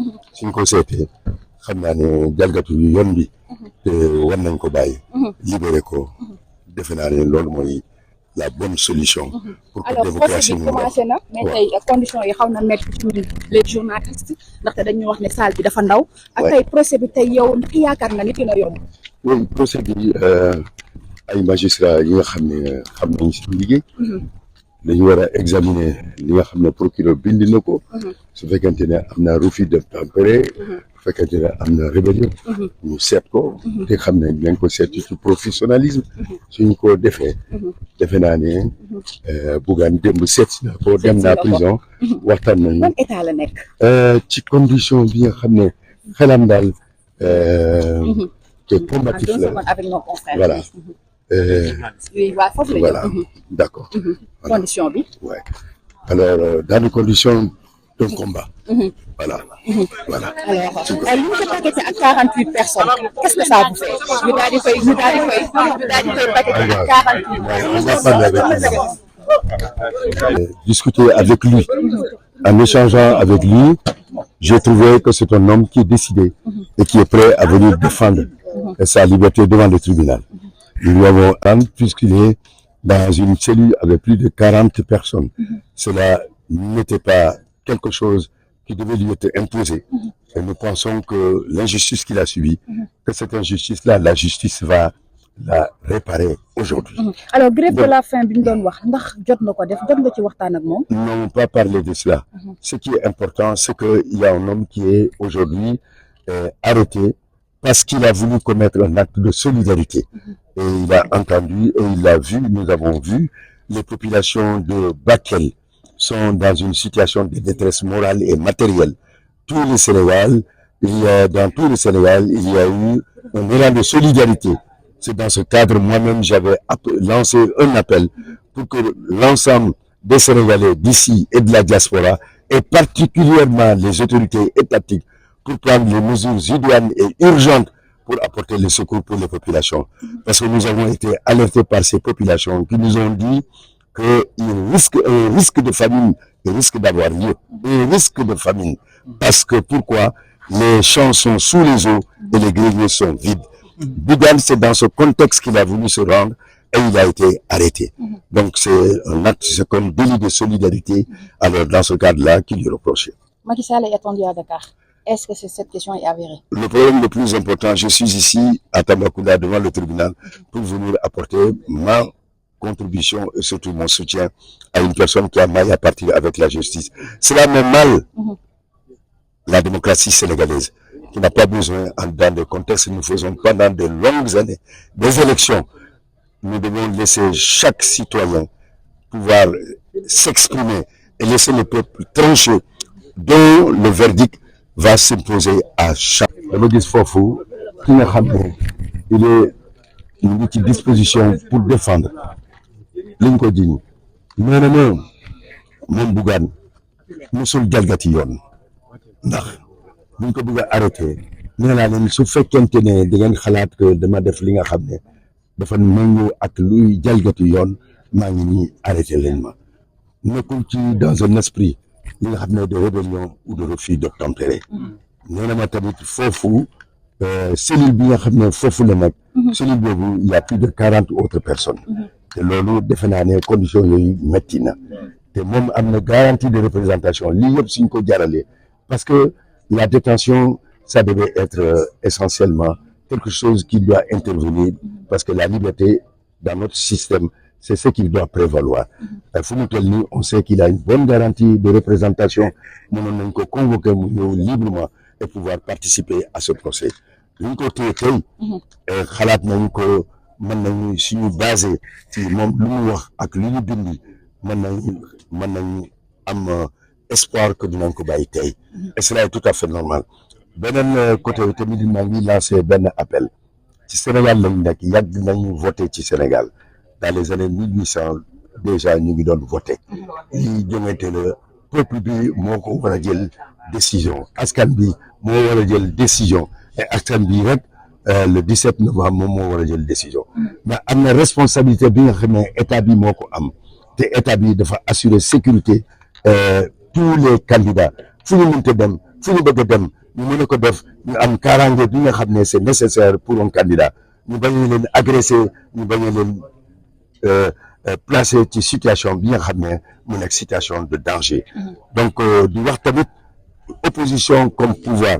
suñ ko seetee xam naa ne jalgatu yu yoon bi te war nañ ko bàyyi libéré ko defe naa ne loolu mooy la bonne solution pour que alors procès démocratie bi commencé na mais tey conditions yi xaw na métti ci les journalistes ndaxte dañuy wax ne salle bi dafa ndaw ak tey procès bi tey yow ndax yaakaar na ni dina yomb. oui procès bi ay magistrats yi nga xam ne xam nañ si liggéey dañu war a examiner li nga xam ne procureur bind na ko su fekkente ne am na refus d'obtempérer su fekkente ne am na rébellion ñu seet ko te xam ne dinañ ko seet ci professionnalisme suñ ko defee defe naa ne Bougane démb seet si na ko dem naa prison waxtaan nañu ban état la nekk. ci condition bi nga xam ne xelam daal te combatif la avec nos confrères. voilà oui waaw foofu la voilà d'accord condition bi. ouais alors dans les conditions d'un combat voilà voilà alors li ñu ko paqueté ak 48 personnes qu'est-ce que ça vous fait ñu daal di koy paqueté ak 48. on va parler avec lui discuter avec lui en échangeant avec lui j'ai trouvé que c'est un homme qui est décidé et qui est prêt à venir défendre sa liberté devant le tribunal. Nous lui avons rendu puisqu'il est dans une cellule avec plus de 40 personnes. Cela n'était pas quelque chose qui devait lui être imposé. Et nous pensons que l'injustice qu'il a subie, que cette injustice-là, la justice va la réparer aujourd'hui. alors grève de la faim bi ñu doon wax ndax jot nga ko def jot nga ci waxtaan ak moom. Nous n'avons pas parlé de cela. Ce qui est important, c'est qu'il y a un homme qui est aujourd'hui arrêté parce qu'il a voulu commettre un acte de solidarité. Et il a entendu et il a vu, nous avons vu, les populations de Bakel sont dans une situation de détresse morale et matérielle. Tout le Sénégal, dans tout le Sénégal, il y a eu un élan de solidarité. C'est dans ce cadre, moi-même, j'avais lancé un appel pour que l'ensemble des Sénégalais d'ici et de la diaspora, et particulièrement les autorités étatiques, pour prendre les mesures idoines et urgentes pour apporter le secours pour les populations. Parce que nous avons été alertés par ces populations qui nous ont dit qu'il risque de famine, il risque d'avoir lieu, un risque de famine. Parce que pourquoi? Les champs sont sous les eaux et les greniers sont vides. Bougane, c'est dans ce contexte qu'il a voulu se rendre et il a été arrêté. Donc c'est un acte, c'est comme délit de solidarité. Alors dans ce cadre-là, qu'il lui reprochait. Macky Sall est attendu à Dakar. Est-ce que cette question est avérée? Le problème le plus important, je suis ici à Tambacounda devant le tribunal pour venir apporter ma contribution et surtout mon soutien à une personne qui a maille à partir avec la justice. Cela met mal la démocratie sénégalaise, qui n'a pas besoin, dans des contextes que nous faisons pendant de longues années, des élections. Nous devons laisser chaque citoyen pouvoir s'exprimer et laisser le peuple trancher, dont le verdict va s'imposer à chaque. dama gis foofu ki nga xam ne il est mu ngi ci disposition pour défendre liñ ko jiñ nee na moom Bougane mosul jalgati yoon ndax buñ ko bëgg a arrêté nee naa leen su fekkente ne da ngeen xalaat que dama def li nga xam ne dafa nangu ak luy jalgati yoon maa ngi nii arrêté leen ma nekkul ci dans un esprit li nga xam ne de rébellion ou de refus d'obtempérer nee na ma tamit foofu cellule bi nga xam ne foofu la nekk cellule boobu il y a plus de 40 autres personnes te loolu defe naa ne conditions yooyu métti na te moom am na garantie de représentation lii yëpp suñ ko jaralee parce que la détention ça devait être essentiellement quelque chose qui doit intervenir parce que la liberté dans notre système c'est ce qui doit prévaloir. Fu mu toll nii on sait qu'il a une bonne garantie de représentation mënoon nañ ko convoquer mu ñëw librement et pouvoir participer à ce procès. li ñu ko téye tey xalaat nañ ko mën nañu suñu basé ci moom lu mu wax ak lu ñu bind mën nañ am espoir que dinañ ko bàyyi tey et cela est tout à fait normal. beneen côté tamit maa ngi lancé benn appel ci Sénégal lañ nekk yàgg nañu voté ci Sénégal. Dans les années 1800 déjà ñu ngi doon voté lii jongante la peuple bi moo ko war a jël décision askan bi moo war a jël décision et askan bi rek le 17 novembre moom moo war a jël décision mais am na responsabilité bi nga xam ne état bi moo ko am te état bi dafa assurer sécurité tous les candidats fu ñu mënte dem fu ñu bëgg a dem ñu mën a ko def ñu am kaaraange bi nga xam ne c'est nécessaire pour un candidat ñu bañ a leen agresser ñu bañ a leen placé ci situation bi nga xam ne mu nekk situation de danger donc di wax tamit opposition comme pouvoir